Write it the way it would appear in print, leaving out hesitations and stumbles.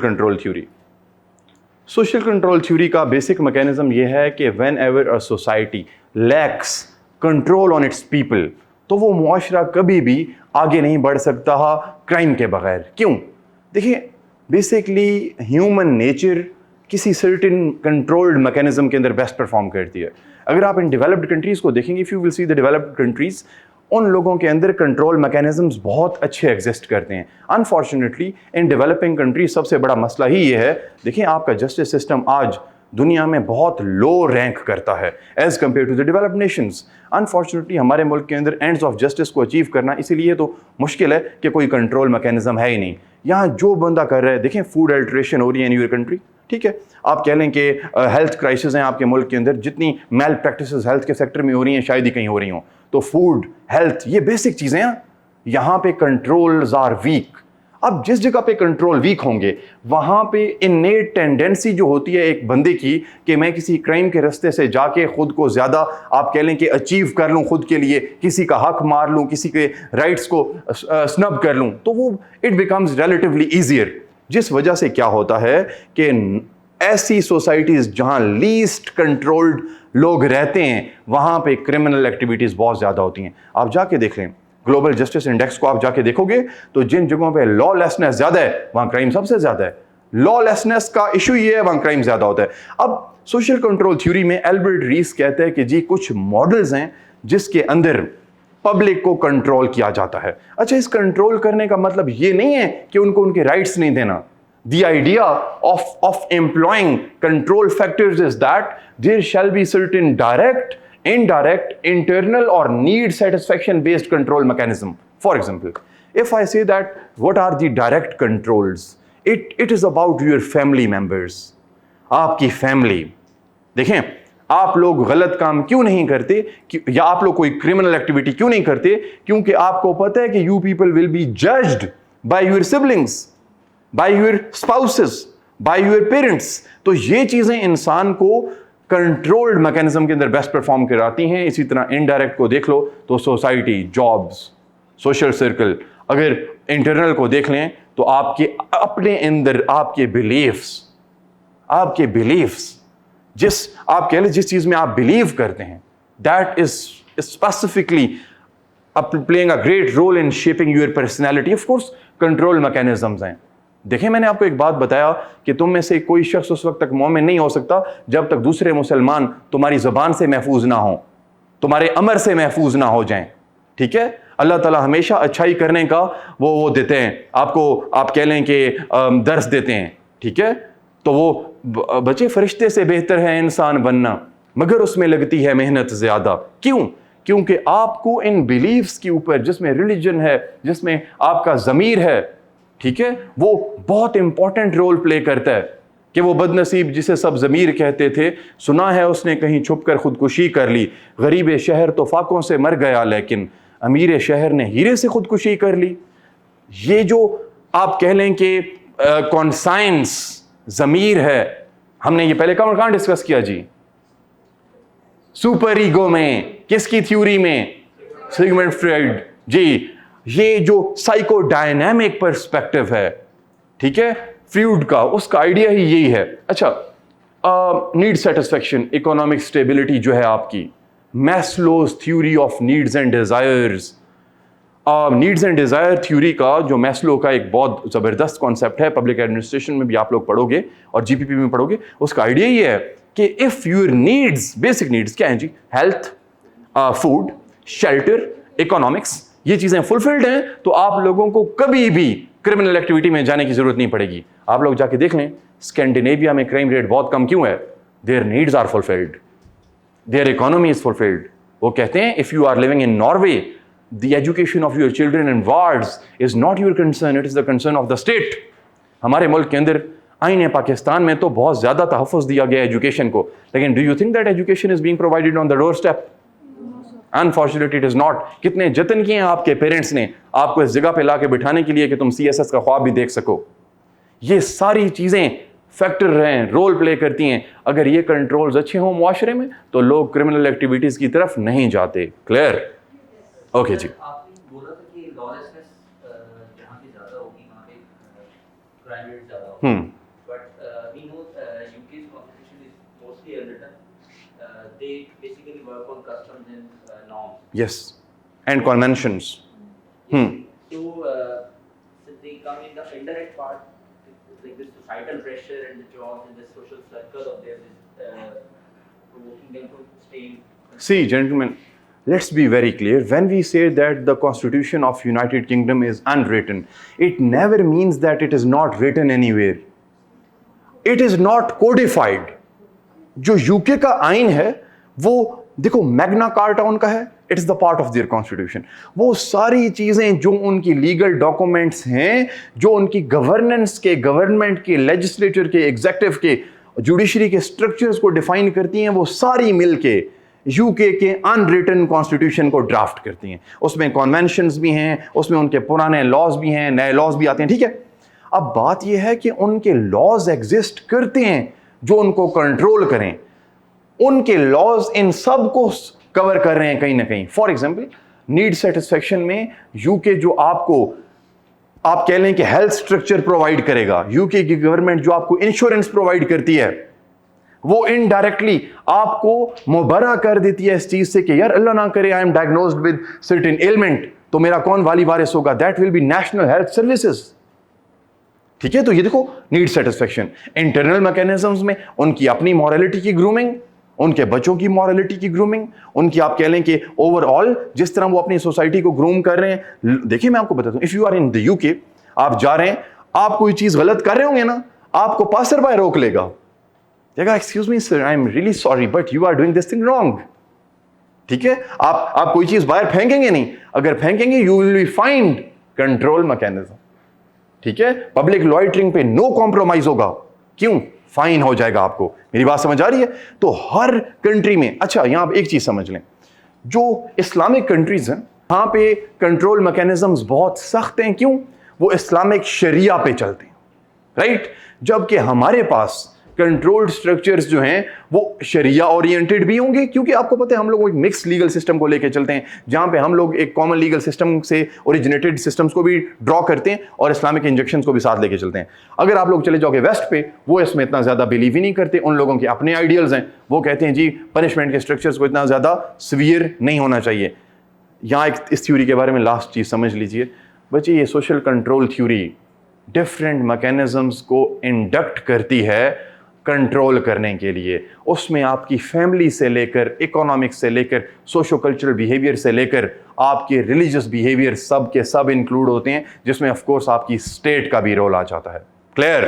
Control theory. Social control theory का basic mechanism ये है कि when ever a society lakhs control on it's people, तो वो मुआशरा कभी भी आगे नहीं बढ़ सकता क्राइम के बगैर। क्यों? देखिए, बेसिकली ह्यूमन नेचर किसी सर्टेन कंट्रोल्ड मैकेनिज्म के अंदर बेस्ट परफॉर्म करती है। अगर आप इन डेवलप्ड कंट्रीज़ को देखेंगे, if you will see the developed countries, उन लोगों के अंदर कंट्रोल मैकेनिज्म्स बहुत अच्छे एग्जिस्ट करते हैं। अनफॉर्चुनेटली इन डेवलपिंग कंट्रीज सबसे बड़ा मसला ही ये है, देखिए आपका जस्टिस सिस्टम आज दुनिया में बहुत लो रैंक करता है as compared to the developed nations. Unfortunately हमारे मुल्क के अंदर एंड्स ऑफ जस्टिस को अचीव करना इसीलिए तो मुश्किल है कि कोई कंट्रोल मैकेनिज्म है ही नहीं। यहाँ जो बंदा कर रहा है, देखें फूड अल्ट्रेशन हो रही है इन योर कंट्री, ठीक है, आप कह लें कि हेल्थ क्राइसिस हैं आपके मुल्क के अंदर, जितनी मेल प्रैक्टिसेस हेल्थ के सेक्टर में हो रही हैं शायद ही कहीं हो रही हों। तो फूड, हेल्थ, ये बेसिक चीज़ें हैं, यहाँ पे कंट्रोल्स आर वीक। अब जिस जगह पे कंट्रोल वीक होंगे वहाँ पे इन्नेट टेंडेंसी जो होती है एक बंदे की कि मैं किसी क्राइम के रास्ते से जाके खुद को ज़्यादा आप कह लें कि अचीव कर लूँ खुद के लिए, किसी का हक मार लूँ, किसी के राइट्स को स्नब कर लूँ, तो वो इट बिकम्स रिलेटिवली ईजियर। जिस वजह से क्या होता है कि ऐसी सोसाइटीज़ जहाँ लीस्ट कंट्रोल्ड लोग रहते हैं वहाँ पे क्रिमिनल एक्टिविटीज़ बहुत ज़्यादा होती हैं। आप जाके देख लें ग्लोबल जस्टिस इंडेक्स को, आप जाके देखोगे तो जिन जगहों पे लॉलेसनेस ज़्यादा है वहाँ क्राइम सबसे ज़्यादा है। लॉलेसनेस का इशू ये है, वहाँ क्राइम ज़्यादा होता है। अब सोशल कंट्रोल थ्योरी में एल्बर्ट रीस कहते हैं कि जी कुछ मॉडल्स हैं जिसके अंदर पब्लिक को कंट्रोल किया जाता है। अच्छा, इस कंट्रोल करने का मतलब ये नहीं है कि उनको उनके राइट्स नहीं देना। The idea of employing control factors is that there shall be certain direct, indirect, internal or need satisfaction based control mechanism. For example, if I say that what are the direct controls, it is about your family members. आपकी family, देखें आप लोग गलत काम क्यों नहीं करते या आप लोग कोई क्रिमिनल एक्टिविटी क्यों नहीं करते, क्योंकि आपको पता है कि you people will be judged by your siblings, by your spouses, by your parents। तो ये चीजें इंसान को कंट्रोल्ड मैकेनिज्म के अंदर बेस्ट परफॉर्म कराती हैं। इसी तरह इनडायरेक्ट को देख लो तो सोसाइटी, जॉब्स, सोशल सर्कल। अगर इंटरनल को देख लें तो आपके अपने अंदर आपके बिलीफ्स जिस आप कह लें जिस चीज में आप बिलीव करते हैं, that is specifically playing a great role in shaping your personality. Of course control mechanisms हैं। देखें, मैंने आपको एक बात बताया कि तुम में से कोई शख्स उस वक्त तक मोमिन नहीं हो सकता जब तक दूसरे मुसलमान तुम्हारी ज़बान से महफूज ना हो, तुम्हारे अमर से महफूज ना हो जाएं, ठीक है। अल्लाह ताला हमेशा अच्छाई करने का वो देते हैं आपको, आप कह लें कि दर्स देते हैं, ठीक है। तो वो बच्चे फरिश्ते से बेहतर है इंसान बनना, मगर उसमें लगती है मेहनत ज़्यादा। क्यों? क्योंकि आपको इन बिलीव्स के ऊपर, जिसमें रिलीजन है, जिसमें आपका ज़मीर है, ठीक है, वो बहुत इंपॉर्टेंट रोल प्ले करता है। कि वो बदनसीब जिसे सब ज़मीर कहते थे, सुना है उसने कहीं छुपकर खुदकुशी कर ली, गरीब शहर तो फाकों से मर गया लेकिन अमीर शहर ने हीरे से खुदकुशी कर ली। ये जो आप कह लें कि कॉन्साइंस ज़मीर है, हमने ये पहले कहाँ डिस्कस किया जी? सुपर ईगो में। किसकी थ्योरी में? सिगमंड फ्रॉइड जी। ये जो साइकोडायनामिक पर्सपेक्टिव है, ठीक है, फ्रूड का, उसका आइडिया ही यही है। अच्छा, नीड सेटिस्फेक्शन, इकोनॉमिक स्टेबिलिटी जो है आपकी, Maslow's theory of needs and desires. Needs and desire theory का जो मैस्लो का एक बहुत ज़बरदस्त कॉन्सेप्ट है, पब्लिक एडमिनिस्ट्रेशन में भी आप लोग पढ़ोगे और जीपीपी में पढ़ोगे। उसका आइडिया ये है कि if your needs, basic needs क्या हैं जी? हेल्थ, फूड, शेल्टर, इकोनॉमिक्स, ये चीज़ें फुलफिल्ड हैं तो आप लोगों को कभी भी क्रिमिनल एक्टिविटी में जाने की जरूरत नहीं पड़ेगी। आप लोग जाके देख लें स्कैंडिनेविया में क्राइम रेट बहुत कम क्यों है? Their needs are fulfilled, their economy is fulfilled. वो कहते हैं if you are living in Norway, the education of your children in wards is not your concern, it is the concern of the state. हमारे मुल्क के अंदर आईन पाकिस्तान में तो बहुत ज़्यादा तहफ़्फ़ुज़ दिया गया एजुकेशन को, लेकिन do you think that education is being provided on the door step? Unfortunately it is not. कितने जतन किए हैं आपके पेरेंट्स ने आपको इस जगह पे ला के बिठाने के लिए कि तुम CSS का ख्वाब भी देख सको। ये सारी चीज़ें फैक्टर रहें, रोल प्ले करती हैं। अगर ये कंट्रोल्स अच्छे हों मुआशरे में तो लोग क्रिमिनल एक्टिविटीज़ की तरफ नहीं जाते। क्लियर? ओके जी। आपने बोला था कि लॉलेसनेस जहाँ पे ज़्यादा होगी वहाँ पे क्राइम रेट ज़्यादा होगा। But we know UK's constitution is mostly unwritten. They basically work on customs and norms. Yes, and conventions. So they come in the indirect part, like the societal pressure and the jobs and the social circle of theirs is provoking them to stay in. See, gentlemen, let's be very clear. When we say that the Constitution of United Kingdom is unwritten, it never means that it is not written anywhere. It is not codified. जो UK का आइन है वो देखो Magna carta उनका है, it is the part of their constitution. वो सारी चीजें जो उनकी लीगल डॉक्यूमेंट्स हैं, जो उनकी गवर्नेंस के, गवर्नमेंट के, लेजिस्लेचर के, एग्जीक्यूटिव के, जुडिशरी के स्ट्रक्चर्स को डिफाइन करती हैं, वो सारी मिलके यूके के अनरिटन कॉन्स्टिट्यूशन को ड्राफ्ट करती हैं. उसमें कन्वेंशंस भी हैं, उसमें उनके पुराने लॉज भी हैं, नए लॉज भी आते हैं. ठीक है, अब बात यह है कि उनके लॉज एग्जिस्ट करते हैं जो उनको कंट्रोल करें. उनके लॉज इन सब को कवर कर रहे हैं कहीं ना कहीं. फॉर एग्जाम्पल, नीड सेटिस्फेक्शन में यूके जो आपको आप कह लें कि हेल्थ स्ट्रक्चर प्रोवाइड करेगा, यूके की गवर्नमेंट जो आपको इंश्योरेंस प्रोवाइड करती है, वो इनडायरेक्टली आपको मुबर्रा कर देती है इस चीज से कि यार अल्लाह ना करे I am diagnosed with certain element, तो मेरा कौन वाली वारिस होगा? That will be national health services. ठीक है, तो ये देखो नीड सेटिस्फेक्शन. इंटरनल मैकेनिज्म्स में उनकी अपनी मॉरलिटी की ग्रूमिंग, उनके बच्चों की मॉरलिटी की ग्रूमिंग, उनकी आप कह लें कि ओवरऑल जिस तरह वो अपनी सोसाइटी को ग्रूम कर रहे हैं. देखिए मैं आपको बताता हूं, if you are in the UK, आप जा रहे हैं, आप कोई चीज गलत कर रहे होंगे ना, आपको पासर बाय रोक लेगा, देगा excuse me sir I am really sorry but you are doing this thing wrong. ठीक है, आप कोई चीज बाहर फेंकेंगे नहीं, अगर फेंकेंगे you will be fined. Control mechanism. ठीक है, पब्लिक लॉइटरिंग पे नो कॉम्प्रोमाइज होगा. क्यों? फाइन हो जाएगा आपको. मेरी बात समझ आ रही है? तो हर कंट्री में, अच्छा यहां आप एक चीज समझ लें, जो इस्लामिक कंट्रीज हैं वहां पे कंट्रोल मैकेनिज्म्स बहुत सख्त हैं. क्यों? वो इस्लामिक शरिया पे चलते हैं, राइट? जबकि हमारे पास कंट्रोल्ड स्ट्रक्चर्स जो हैं वो शरिया ओरिएंटेड भी होंगे, क्योंकि आपको पता है हम लोग एक मिक्स लीगल सिस्टम को लेके चलते हैं, जहां पे हम लोग एक कॉमन लीगल सिस्टम से ओरिजिनेटेड सिस्टम्स को भी ड्रॉ करते हैं और इस्लामिक इंजेक्शंस को भी साथ लेके चलते हैं. अगर आप लोग चले जाओगे वेस्ट पे, वो इसमें इतना ज्यादा बिलीव ही नहीं करते. उन लोगों के अपने आइडियल्स हैं, वो कहते हैं जी पनिशमेंट के स्ट्रक्चर्स को इतना ज्यादा सीवियर नहीं होना चाहिए. यहाँ एक इस थ्योरी के बारे में लास्ट चीज समझ लीजिए बच्चे, ये social control theory different mechanisms को इंडक्ट करती है कंट्रोल करने के लिए. उसमें आपकी फैमिली से लेकर, इकोनॉमिक से लेकर, सोशो कल्चरल बिहेवियर से लेकर आपके रिलीजियस बिहेवियर सब के सब इंक्लूड होते हैं, जिसमें ऑफ कोर्स आपकी स्टेट का भी रोल आ जाता है. क्लियर?